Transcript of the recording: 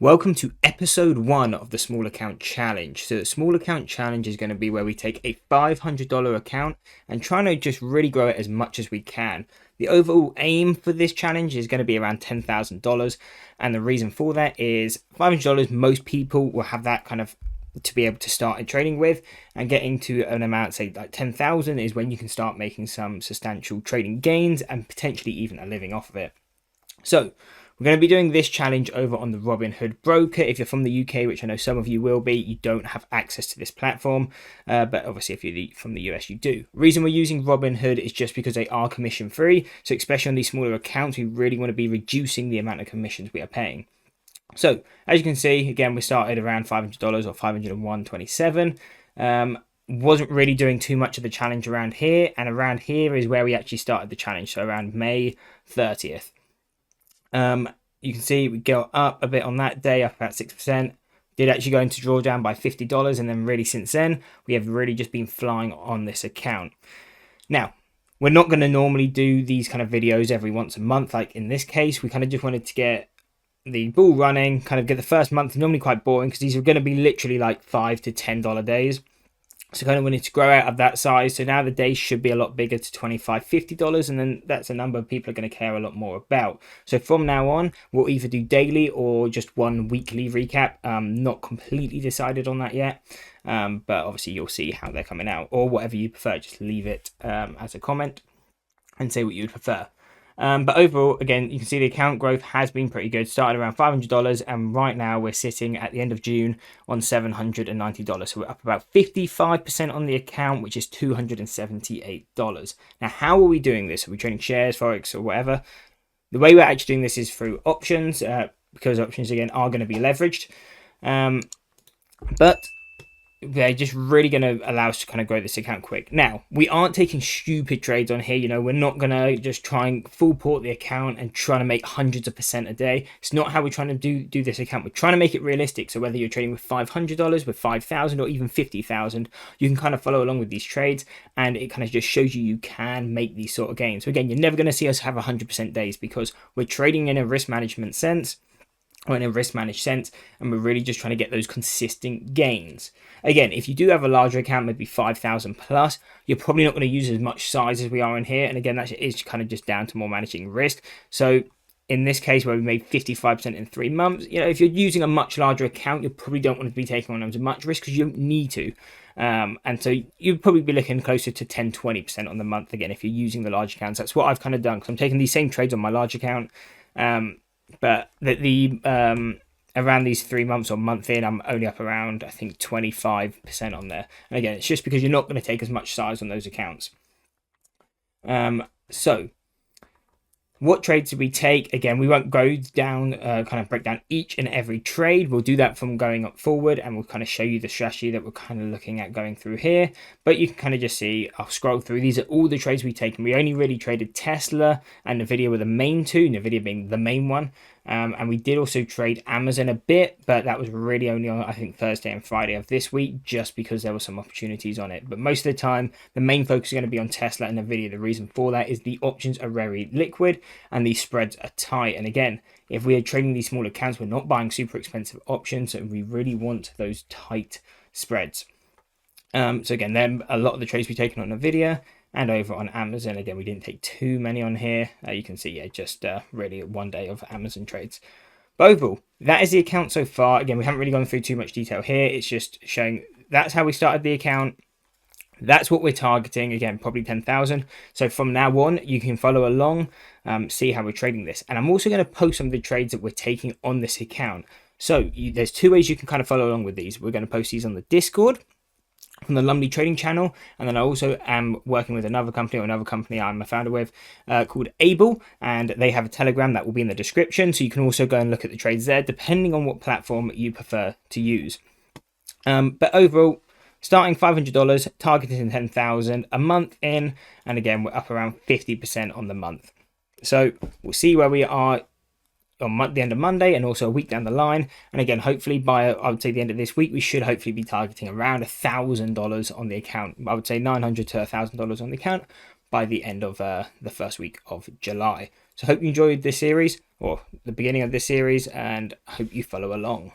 Welcome to episode 1 of the Small Account Challenge. So the Small Account Challenge is going to be where we take a $500 account and try to just really grow it as much as we can. The overall aim for this challenge is going to be around $10,000, and the reason for that is $500, most people will have that kind of to be able to start in trading with, and getting to an amount, say like 10,000, is when you can start making some substantial trading gains and potentially even a living off of it. So we're going to be doing this challenge over on the Robinhood broker. If you're from the UK, which I know some of you will be, you don't have access to this platform. But obviously, if you're from the US, you do. The reason we're using Robinhood is just because they are commission free. So especially on these smaller accounts, we really want to be reducing the amount of commissions we are paying. So as you can see, again, we started around $500 or $501.27. Wasn't really doing too much of the challenge around here. And around here is where we actually started the challenge. So around May 30th. You can see we go up a bit on that day, up about 6%. Did actually go into drawdown by $50, and then really since then we have really just been flying on this account. Now, we're not going to normally do these kind of videos every once a month. Like in this case, we kind of just wanted to get the ball running, kind of get the first month normally quite boring because these are going to be literally like $5 to $10 days. So kind of wanted to grow out of that size. So now the days should be a lot bigger to $25, $50, and then that's a number people are going to care a lot more about. So from now on, we'll either do daily or just one weekly recap. Not completely decided on that yet, but obviously you'll see how they're coming out, or whatever you prefer. Just leave it as a comment and say what you would prefer. But overall, again, you can see the account growth has been pretty good. Started around $500, and right now we're sitting at the end of June on $790. So we're up about 55% on the account, which is $278. Now, how are we doing this? Are we trading shares, forex, or whatever? The way we're actually doing this is through options, because options again are going to be leveraged. But they're just really going to allow us to kind of grow this account quick. Now, we aren't taking stupid trades on here. You know, we're not going to just try and full port the account and trying to make hundreds of percent a day. It's not how we're trying to do this account. We're trying to make it realistic. So whether you're trading with $500, with $5,000, or even $50,000, you can kind of follow along with these trades, and it kind of just shows you can make these sort of gains. So again, you're never going to see us have 100% days because we're trading in a risk management sense, or in a risk managed sense, and we're really just trying to get those consistent gains. Again, if you do have a larger account, maybe 5,000 plus, you're probably not going to use as much size as we are in here. And again, that is kind of just down to more managing risk. So in this case, where we made 55% in 3 months, you know, if you're using a much larger account, you probably don't want to be taking on as much risk because you don't need to. And so you'd probably be looking closer to 10-20% on the month again if you're using the large accounts. That's what I've kind of done because I'm taking these same trades on my large account. But around these 3 months or month in, I'm only up around, I think, 25% on there. And again, it's just because you're not going to take as much size on those accounts. So what trades did we take? Again, we won't go down, kind of break down each and every trade. We'll do that from going up forward, and we'll kind of show you the strategy that we're kind of looking at going through here. But you can kind of just see, I'll scroll through. These are all the trades we've taken. We only really traded Tesla and Nvidia were the main two, Nvidia being the main one. And we did also trade Amazon a bit, but that was really only on, I think, Thursday and Friday of this week, just because there were some opportunities on it. But most of the time, the main focus is going to be on Tesla and Nvidia. The reason for that is the options are very liquid and the spreads are tight. And again, if we are trading these small accounts, we're not buying super expensive options, so we really want those tight spreads. So again, then a lot of the trades we've taken on Nvidia. And over on Amazon, again, we didn't take too many on here. You can see, yeah, just really 1 day of Amazon trades. But overall, that is the account so far. Again, we haven't really gone through too much detail here. It's just showing that's how we started the account. That's what we're targeting. Again, probably 10,000. So from now on, you can follow along, see how we're trading this. And I'm also going to post some of the trades that we're taking on this account. So there's 2 ways you can kind of follow along with these. We're going to post these on the Discord from the Lumley Trading channel, and then I also am working with another company I'm a founder with called Able, and they have a Telegram that will be in the description, so you can also go and look at the trades there depending on what platform you prefer to use. But overall, starting $500, targeting 10,000 a month in, and again we're up around 50% on the month. So we'll see where we are on the end of Monday and also a week down the line. And again, hopefully by, I would say, the end of this week, we should hopefully be targeting around $1,000 on the account. I would say $900 to $1,000 on the account by the end of the first week of July. So hope you enjoyed this series, or the beginning of this series, and hope you follow along.